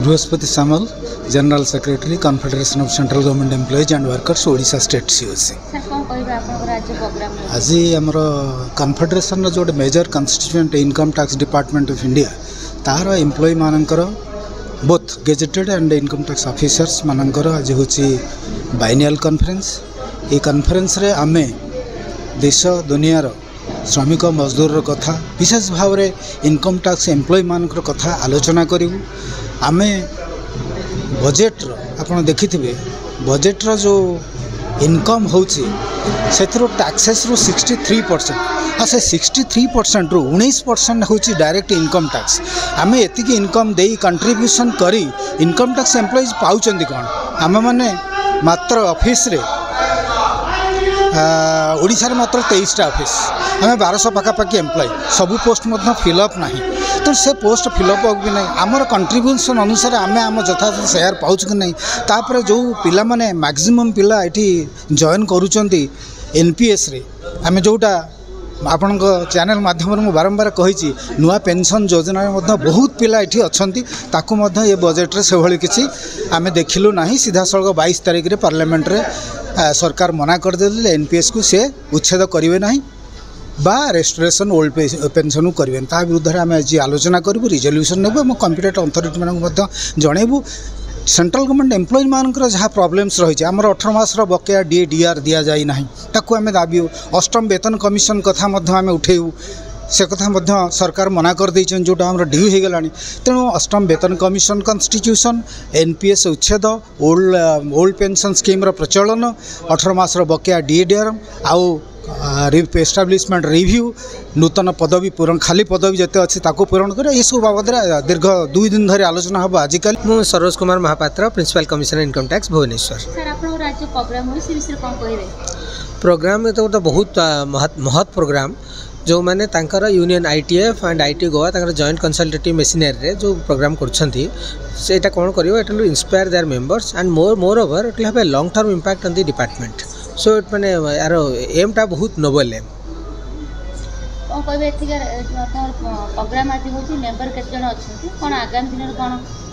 Brihaspati Samal general secretary confederation of central government employees and workers Odisha state COC. आज आमर confederation जो major constituent income tax department of India तार employ मानकर both gazetted and income tax officers मानकर आज हूँ biennial conference. ये conference रे आमे देश दुनियार श्रमिक मजदूर कथा विशेष भाव में इनकम टैक्स एम्प्लॉय मानकर कथा आलोचना करूँ। आमे बजेट आपड़ देखि बजेट जो इनकम होची टैक्सेस रू 63% आ से 63% रू 19% होची डायरेक्ट इनकम टैक्स। आमे एतिकी इनकम देई कंट्रीब्यूशन करी इनकम टैक्स एम्प्लॉइज पाउचंदी कौन? आमे माने मात्र ऑफिस रे ओडिशा रे मात्र 23टा ऑफिस आम 1200 पाखापाखि एम्प्लॉय सबू पोस्ट फिलअप ना तो से पोस्ट फिलअप भी ना आमर कंट्रीब्यूशन अनुसार आम आम यथार्थ शेयर पाऊँ कि नहीं। तापर जो पिला माने मैक्सिमम पिला ये जॉइन करुँच एनपीएस रे आम जोटा आपण चैनल माध्यम बारंबार कही नुआ पेंशन योजना बहुत पिला ये अच्छा ये बजेट से भाई किसी आम देखिलु ना। सीधा सड़क 22 तारिख रे पार्लियामेंट रे सरकार मना करदे एनपीएस को से उच्छेद करेंगे ना बा रेस्टोरेशन ओल्ड पेंशन करेंगे ता विरुद्ध में आम आज आलोचना करूँ रिजोल्यूशन नेबू कॉम्पिटेंट अथॉरिटी मानक जनइबू। सेंट्रल गवर्नमेंट एम्प्लॉय मानकर जहाँ प्रॉब्लम्स रही आमर 18 मास बकेया डीआर दि जाए ना ताकू आम दाबी अष्टम वेतन कमिशन कथा आम उठेबू से कथा सरकार मना कर देछन जोटा हमर ड्यू हो गलानी। तेणु अष्टम वेतन कमिशन कन्स्टिट्यूशन एनपीएस उच्छेद ओल्ड पेंशन स्कीम प्रचलन 18 मास बकेया डीआर आउ एस्टाब्लिशमेंट रिव्यू नूतन पदवी पूरण खाली पदवी जिते अच्छी ताको पूरण कर ये सब बाबद दीर्घ 2 दिन धरी आलोचना हम आजिकल। मु Saroj Kumar Mahapatra principal commissioner income tax Bhubaneswar. Program तो बहुत महत् प्रोग्राम जो मैंने तांकर यूनियन आईटीएफ एंड आईटी गोवा तांकर जॉइंट कंसल्टेटिव मेसिनरी रे जो प्रोग्राम करछंती सेटा कोन करियो it will inspire there members and more over it will have a long term impact on the department. So it माने यार एम टा बहुत नोबल एम कोन कहबे प्रोग्राम आदि होची मेंबर केत जण अछंती कोन आगामी दिन रे कोन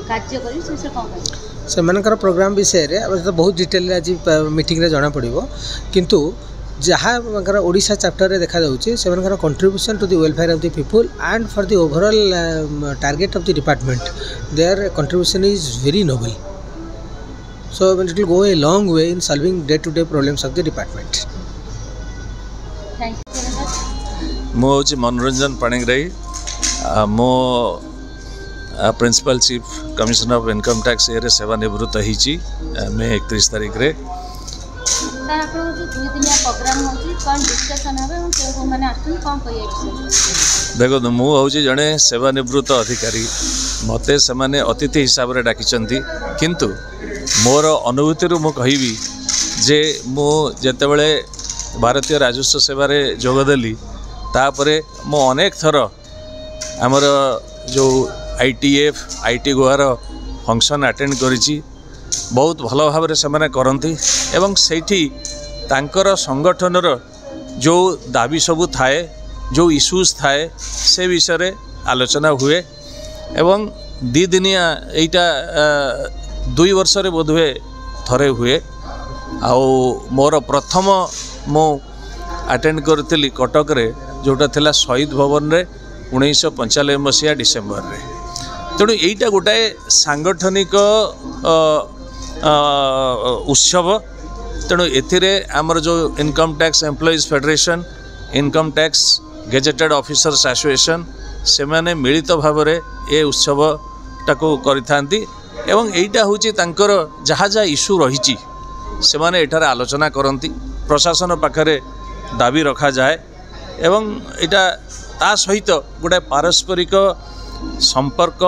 कार्य करी से कोन कहबे से मानकर प्रोग्राम विषय रे अब तो बहुत डिटेल आज मीटिंग रे जाना पड़िबो किंतु जहाँ ओडिशा चैप्टर रे देखा जाउची से मानकर contribution to the welfare of the people and for the overall target of the department their contribution is very noble. So it will go a long way in solving day-to-day problems of the department. Thank you. मो मनोरंजन पाणिग्राही मो principal chief commissioner of income tax ए सेवानिवृत्त होती मे 31 तारिख रे। देखो मु हूँ जड़े सेवानिवृत्त अधिकारी मते से अतिथि हिसाब से डाकी किंतु मोर अनुभूति मु कहबी जे मु जेतेबेले भारतीय राजस्व सेवारे जोगदेली तापरे मु अनेक थर आमर जो आईटीएफ आईटी गोवार फंक्शन अटेंड करिछि बहुत भल भाव से करती एवं सेठी तांकर संगठनर जो दाबी सबू थाए जो इश्यूज थाए से विषय आलोचना हुए एवं 2 दिनिया एटा 2 वर्ष रे बोधवे थरे हुए। आउ मोर प्रथम मो अटेंड करथिली कटक रे जोटा थिला शहीद भवन रे 1995 मसीहा डिसेम्बर रे। तेणु एटा गोटाए सांगठनिक उत्सव। तेणु एथिरे आमर जो income tax employees federation income tax gazetted officers association से माने मिलित भाव रे ए उत्सव टाको करिथांती एवं एटा होची तांकर जहाँ जहाँ इश्यू रही से माने एठार आलोचना करती प्रशासन पाखरे दाबी रखा जाए एवं एटा ता सहित गोटे पारस्परिक संपर्क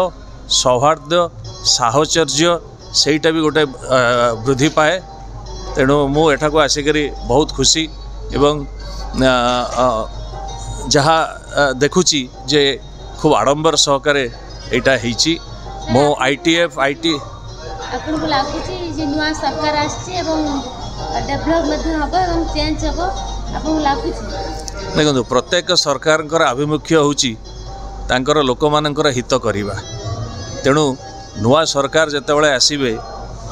सौहार्द साहचर्य सेटा भी गोटे वृद्धि पाए। तेणु मु एठाको आसिकरी बहुत खुशी एवं जहाँ देखुची जे खूब आडंबर सहकारे एटा हेची मो आईटीएफ आईटी आपन को लागुची जे नुआ सरकार आछि एवं डेवलप मध्ये हबो एवं चेंज हबो आपन को लागुची। देखो प्रत्येक सरकार आभिमुख्य होची तांकर लोक मानकर हित करिबा। तेणु नुआ सरकार जितेबाला आसवे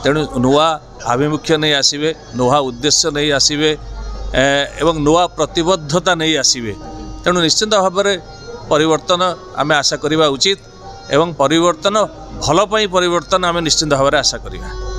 तेणु नुआ आभिमुख्य नहीं आसवे नुआ उद्देश्य नहीं आसवे एवं नुआ प्रतिबद्धता नहीं आसवे तेणु निश्चिंत भाव में परिवर्तन आम आशा करवा उचित एवं परिवर्तन भल परिवर्तन आम निश्चिंत भाव में आशा करवा।